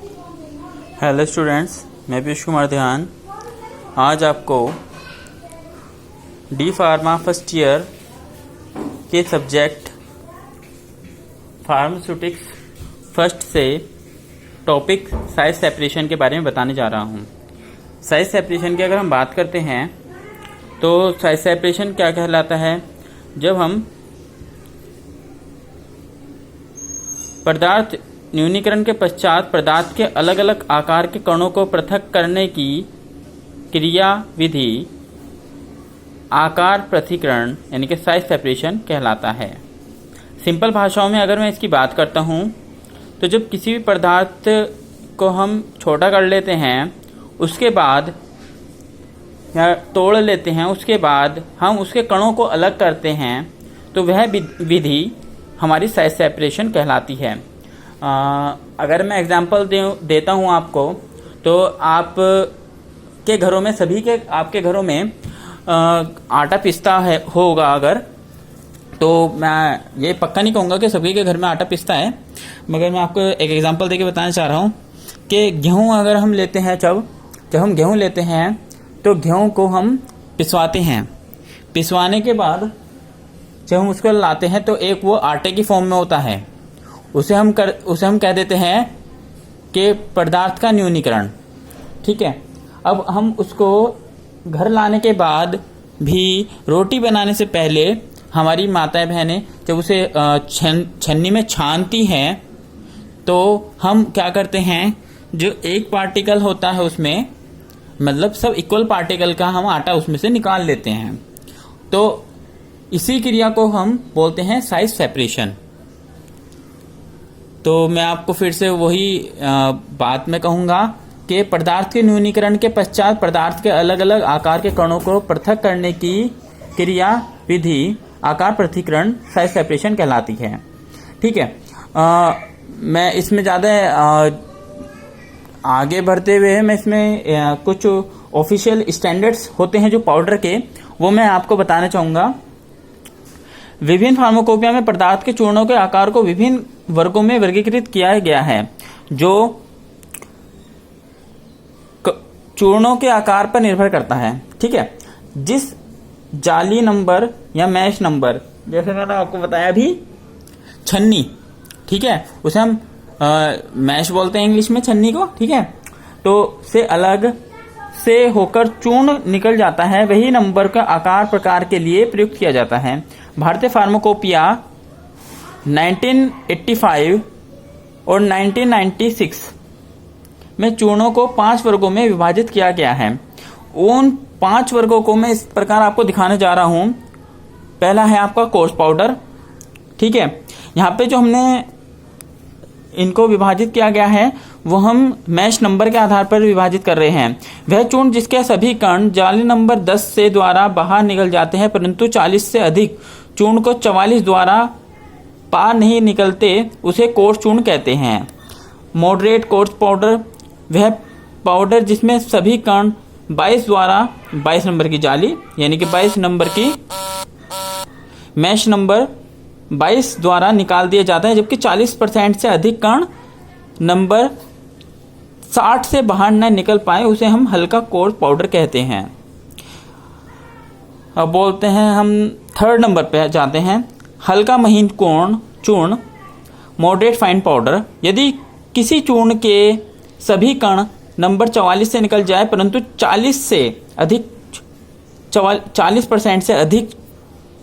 Hello students, मैं पीयूष कुमार ध्यान आज आपको डी फार्मा फर्स्ट ईयर के सब्जेक्ट फार्मास्यूटिक्स फर्स्ट से टॉपिक साइज सेपरेशन के बारे में बताने जा रहा हूँ। साइज सेपरेशन की अगर हम बात करते हैं तो साइज सेपरेशन क्या कहलाता है? जब हम पदार्थ न्यूनीकरण के पश्चात पदार्थ के अलग अलग आकार के कणों को पृथक करने की क्रिया विधि आकार पृथक्करण यानी कि साइज सेपरेशन कहलाता है। सिंपल भाषाओं में अगर मैं इसकी बात करता हूँ तो जब किसी भी पदार्थ को हम छोटा कर लेते हैं, उसके बाद या तोड़ लेते हैं, उसके बाद हम उसके कणों को अलग करते हैं, तो वह विधि हमारी साइज सेपरेशन कहलाती है। अगर मैं एग्जांपल देता हूँ आपको, तो आप के घरों में आपके घरों में आटा पिसता है होगा अगर, तो मैं ये पक्का नहीं कहूँगा कि सभी के घर में आटा पिसता है, मगर मैं आपको एक एग्जांपल देके बताना चाह रहा हूँ कि गेहूँ अगर हम लेते हैं, जब हम गेहूँ लेते हैं तो गेहूँ को हम पिसवाते हैं। पिसवाने के बाद जब हम उसको लाते हैं तो एक वो आटे की फॉर्म में होता है, उसे हम कह देते हैं कि पदार्थ का न्यूनीकरण। ठीक है। अब हम उसको घर लाने के बाद भी रोटी बनाने से पहले हमारी माताएं बहनें जब उसे छन्नी में छानती हैं तो हम क्या करते हैं, जो एक पार्टिकल होता है उसमें, मतलब सब इक्वल पार्टिकल का हम आटा उसमें से निकाल लेते हैं। तो इसी क्रिया को हम बोलते हैं साइज सेपरेशन। तो मैं आपको फिर से वही बात में कहूंगा कि पदार्थ के न्यूनीकरण के पश्चात पदार्थ के अलग अलग आकार के कणों को पृथक करने की क्रिया विधि आकार पृथक्करण साइज सेपरेशन कहलाती है। ठीक है। मैं इसमें ज़्यादा आगे बढ़ते हुए मैं इसमें कुछ ऑफिशियल स्टैंडर्ड्स होते हैं जो पाउडर के, वो मैं आपको बताना चाहूँगा। विभिन्न फार्माकोपिया में पदार्थ के चूर्णों के आकार को विभिन्न वर्गों में वर्गीकृत किया गया है, जो चूर्णों के आकार पर निर्भर करता है। ठीक है। जिस जाली नंबर या मैश नंबर, जैसे मैंने आपको बताया अभी, छन्नी, ठीक है, उसे हम मैश बोलते हैं इंग्लिश में छन्नी को। ठीक है। तो से अलग से होकर चूर्ण निकल जाता है, वही नंबर का आकार प्रकार के लिए प्रयुक्त किया जाता है। भारतीय फार्माकोपिया 1985 और 1996 में चूर्णों को 5 वर्गों में विभाजित किया गया है। उन 5 वर्गों को मैं इस प्रकार आपको दिखाने जा रहा हूं। पहला है आपका कोर्स पाउडर। ठीक है। यहाँ पे जो हमने इनको विभाजित किया गया है वो हम मैश नंबर के आधार पर विभाजित कर रहे हैं। वह चूर्ण जिसके सभी कण जाली नंबर 10 से द्वारा बाहर निकल जाते हैं, परंतु 40 से अधिक चूर्ण को 44 द्वारा पार नहीं निकलते, उसे कोर्स चूर्ण कहते हैं। मॉडरेट कोर्स पाउडर वह पाउडर जिसमें सभी कण 22 द्वारा 22 नंबर की जाली यानी कि 22 नंबर की मैश नंबर 22 द्वारा निकाल दिए जाते हैं, जबकि 40% से अधिक कण नंबर 60 से बाहर न निकल पाए, उसे हम हल्का कोर्स पाउडर कहते हैं। अब बोलते हैं हम थर्ड नंबर पे जाते हैं, हल्का महीन कोण चूर्ण मॉडरेट फाइन पाउडर। यदि किसी चूर्ण के सभी कण नंबर 44 से निकल जाए, परंतु 40% से अधिक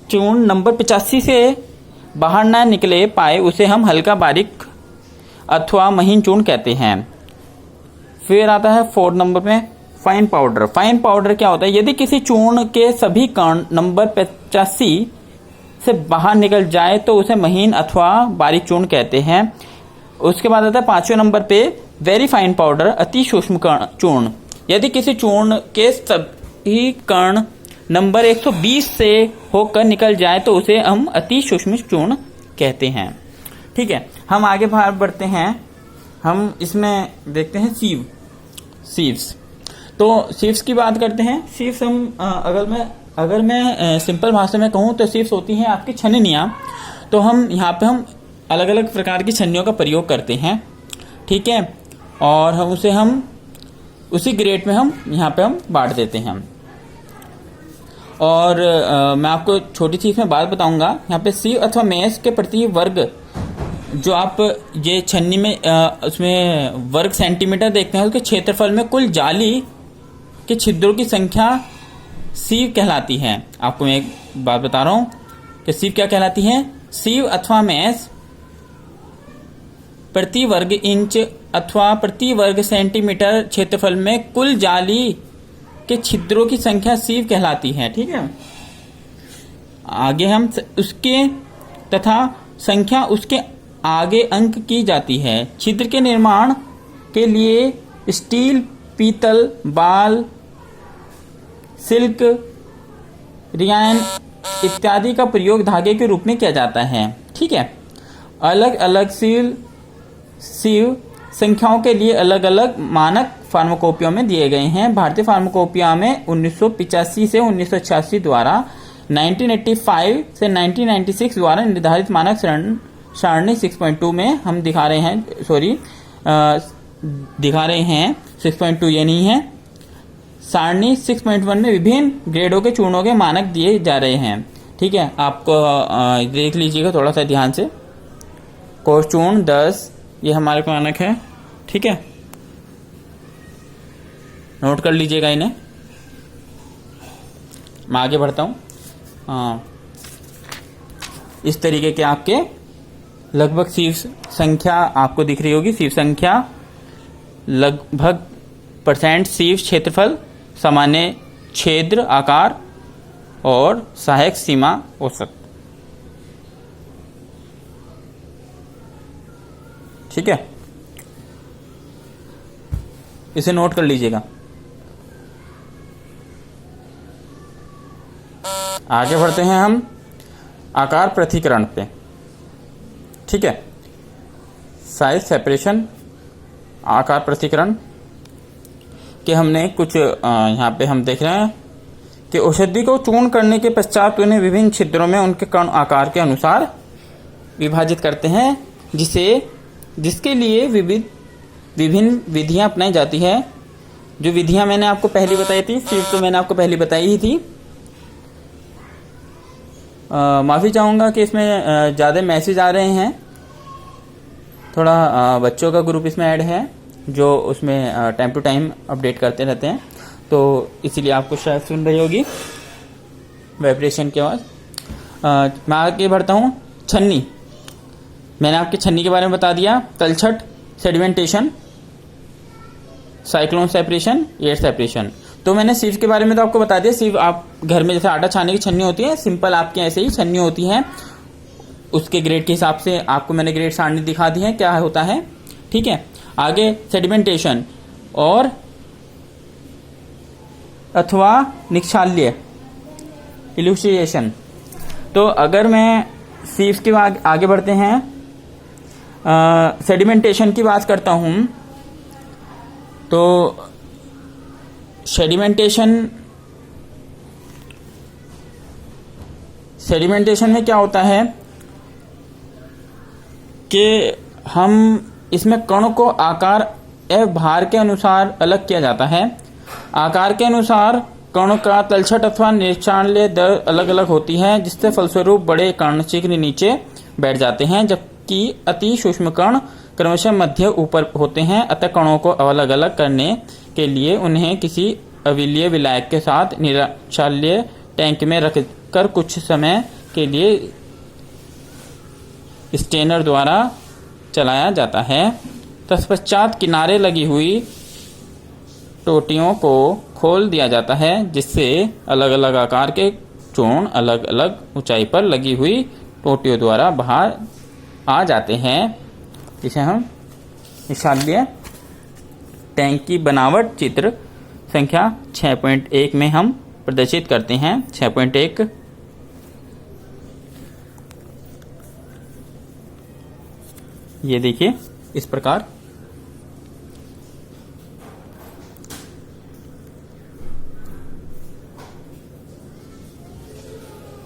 चूर्ण नंबर 85 से बाहर न निकले पाए, उसे हम हल्का बारीक अथवा महीन चूर्ण कहते हैं। फिर आता है 4 नंबर में फाइन पाउडर। फाइन पाउडर क्या होता है? यदि किसी चूर्ण के सभी कण नंबर 85 से बाहर निकल जाए तो उसे महीन अथवा बारीक चूर्ण कहते हैं। उसके बाद आता है 5वें नंबर पे वेरी फाइन पाउडर, अति सूक्ष्म चूर्ण। यदि किसी चूर्ण के सभी कण नंबर 120 से होकर निकल जाए तो उसे हम अति सूक्ष्म चूर्ण कहते हैं। ठीक है। हम आगे बढ़ते हैं। हम इसमें देखते हैं सीव्स। तो सीव्स की बात करते हैं। सीव्स हम अगर मैं सिंपल भाषा में कहूँ तो सीव्स होती हैं आपकी छन्नियाँ। तो हम यहाँ पे हम अलग अलग प्रकार की छन्नियों का प्रयोग करते हैं। ठीक है। और हम उसी ग्रेड में हम यहाँ पे हम बांट देते हैं। और मैं आपको छोटी सी इसमें बात बताऊंगा, यहाँ पे सीव अथवा मेष के प्रति वर्ग जो आप ये छन्नी में उसमें वर्ग सेंटीमीटर देखते हैं, उसके क्षेत्रफल में कुल जाली के छिद्रों की संख्या सीव कहलाती है। आपको मैं एक बात बता रहा हूं कि सीव क्या कहलाती है। सीव अथवा मेष प्रति वर्ग इंच अथवा प्रति वर्ग सेंटीमीटर क्षेत्रफल में कुल जाली के छिद्रों की संख्या सीव कहलाती है। ठीक है, आगे हम उसके तथा संख्या उसके आगे अंक की जाती है। छिद्र के निर्माण के लिए स्टील, पीतल, बाल, सिल्क, रियान इत्यादि का प्रयोग धागे के रूप में किया जाता है। ठीक है, अलग अलग सीव संख्याओं के लिए अलग अलग मानक फार्माकोपिया में दिए गए हैं। भारतीय फार्माकोपिया में 1985 से 1986 द्वारा, 1985 से 1996 द्वारा निर्धारित मानक सारणी 6.2 में हम दिखा रहे हैं 6.2 ये नहीं है, सारणी 6.1 में विभिन्न ग्रेडों के चूर्णों के मानक दिए जा रहे हैं। ठीक है, आपको देख लीजिएगा थोड़ा सा ध्यान से। कोष चूर्ण 10 ये हमारे मानक है। ठीक है, नोट कर लीजिएगा इन्हें। मैं आगे बढ़ता हूं। इस तरीके के आपके लगभग सीव संख्या आपको दिख रही होगी। सीव संख्या, लगभग परसेंट सीव क्षेत्रफल, सामान्य छिद्र आकार और सहायक सीमा औसत। ठीक है, इसे नोट कर लीजिएगा। आगे बढ़ते हैं हम आकार पृथक्करण पे। ठीक है, साइज सेपरेशन, आकार पृथक्करण के हमने कुछ यहाँ पे हम देख रहे हैं कि औषधि को चूर्ण करने के पश्चात उन्हें विभिन्न छिद्रों में उनके कण आकार के अनुसार विभाजित करते हैं, जिसके लिए विभिन्न विधियां अपनाई जाती है। जो विधियां मैंने आपको पहले बताई थी, सिर्फ तो मैंने आपको पहले बताई ही थी। माफ़ी चाहूँगा कि इसमें ज़्यादा मैसेज आ रहे हैं, थोड़ा बच्चों का ग्रुप इसमें ऐड है जो उसमें टाइम टू टाइम अपडेट करते रहते हैं, तो इसीलिए आपको शायद सुन रही होगी वाइब्रेशन की आवाज़। मैं आगे बढ़ता हूँ। छन्नी, मैंने आपकी छन्नी के बारे में बता दिया। तलछट, sedimentation, cyclone separation, air separation. तो मैंने सीव के बारे में तो आपको बता दिया। सीव आप घर में जैसे आटा छानने की छन्नी होती है, सिंपल आपके ऐसे ही छन्नी होती है, उसके ग्रेड के हिसाब से आपको मैंने ग्रेड सारणी दिखा दी है क्या होता है। ठीक है, आगे सेडिमेंटेशन और अथवा निक्षाल्य, इल्यूसिएशन। तो अगर मैं सीव के आगे बढ़ते हैं, सेडिमेंटेशन की बात करता हूं, तो सेडिमेंटेशन में क्या होता है कि हम इसमें कण को आकार एवं भार के अनुसार अलग किया जाता है। आकार के अनुसार कण का तलछट अथवा निक्षाल्य दर अलग अलग होती है, जिससे फलस्वरूप बड़े कण शीघ्र नीचे बैठ जाते हैं, जबकि अति सूक्ष्म कण क्रमशः मध्य ऊपर होते हैं। अतः कणों को अलग अलग करने के लिए उन्हें किसी अविलीय विलायक के साथ निक्षाल्य टैंक में रखकर कुछ समय के लिए स्टेनर द्वारा चलाया जाता है। तत्पश्चात किनारे लगी हुई टोटियों को खोल दिया जाता है, जिससे अलग अलग आकार के चूर्ण अलग अलग ऊंचाई पर लगी हुई टोटियों द्वारा बाहर आ जाते हैं। इसे हम निक्षाल्य टैंक की बनावट चित्र संख्या 6.1 में हम प्रदर्शित करते हैं। 6.1 ये देखिए इस प्रकार।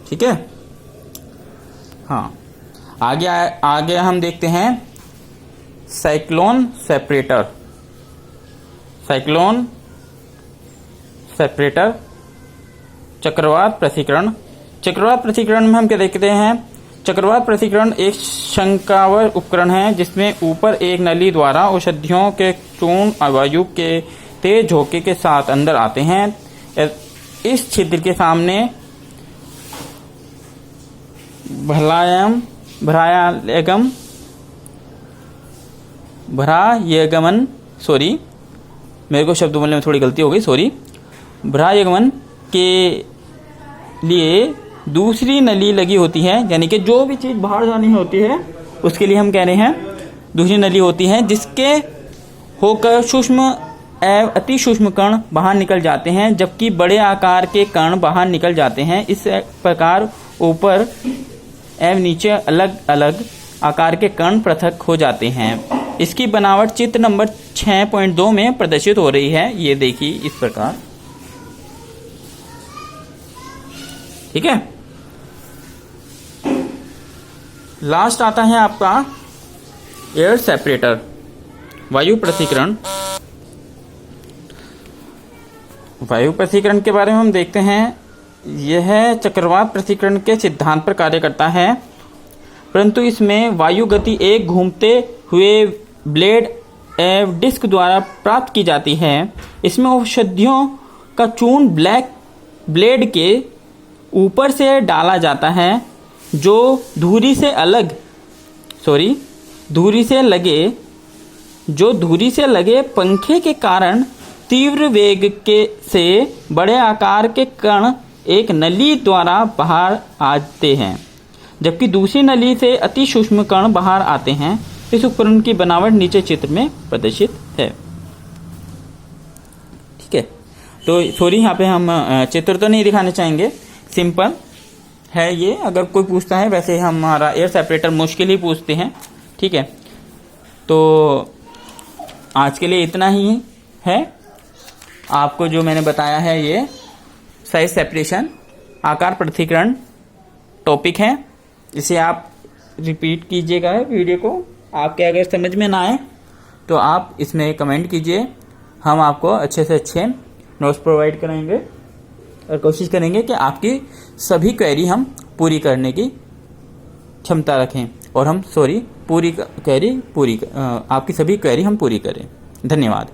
ठीक है, हाँ, आगे हम देखते हैं साइक्लोन सेपरेटर। साइक्लोन सेपरेटर, चक्रवात पृथक्करण। चक्रवात पृथक्करण में हम क्या देखते हैं? चक्रवात पृथक्करण एक शंक्वाकार उपकरण है जिसमें ऊपर एक नली द्वारा औषधियों के चूर्ण वायु के तेज झोंके के साथ अंदर आते हैं। इस छिद्र के सामने भ्रायगमन के लिए दूसरी नली लगी होती है, यानी कि जो भी चीज बाहर जानी होती है उसके लिए हम कह रहे हैं दूसरी नली होती है, जिसके होकर सूक्ष्म एवं अति सूक्ष्म कण बाहर निकल जाते हैं, जबकि बड़े आकार के कण बाहर निकल जाते हैं। इस प्रकार ऊपर एवं नीचे अलग अलग आकार के कण पृथक हो जाते हैं। इसकी बनावट चित्र नंबर 6.2 में प्रदर्शित हो रही है। ये देखिए इस प्रकार, ठीक है। लास्ट आता है आपका एयर सेपरेटर, वायु पृथक्करण। वायु पृथक्करण के बारे में हम देखते हैं। यह चक्रवात पृथक्करण के सिद्धांत पर कार्य करता है, परंतु इसमें वायु गति एक घूमते हुए ब्लेड एवं डिस्क द्वारा प्राप्त की जाती है। इसमें औषधियों का चूर्ण ब्लेड के ऊपर से डाला जाता है, जो धुरी से लगे पंखे के कारण तीव्र वेग से बड़े आकार के कण एक नली द्वारा बाहर आते हैं, जबकि दूसरी नली से अति सूक्ष्म कण बाहर आते हैं। इस उपकरण की बनावट नीचे चित्र में प्रदर्शित है, ठीक है। तो सॉरी, यहाँ पे हम चित्र तो नहीं दिखाने चाहेंगे, सिंपल है ये। अगर कोई पूछता है, वैसे हमारा एयर सेपरेटर मुश्किल ही पूछते हैं, ठीक है। तो आज के लिए इतना ही है। आपको जो मैंने बताया है ये साइज सेपरेशन, आकार पृथक्करण टॉपिक है। इसे आप रिपीट कीजिएगा वीडियो को। आपके अगर समझ में ना आए तो आप इसमें कमेंट कीजिए, हम आपको अच्छे से अच्छे नोट्स प्रोवाइड कराएंगे और कोशिश करेंगे कि आपकी सभी क्वेरी हम पूरी करने की क्षमता रखें, और हम आपकी सभी क्वेरी हम पूरी करें। धन्यवाद।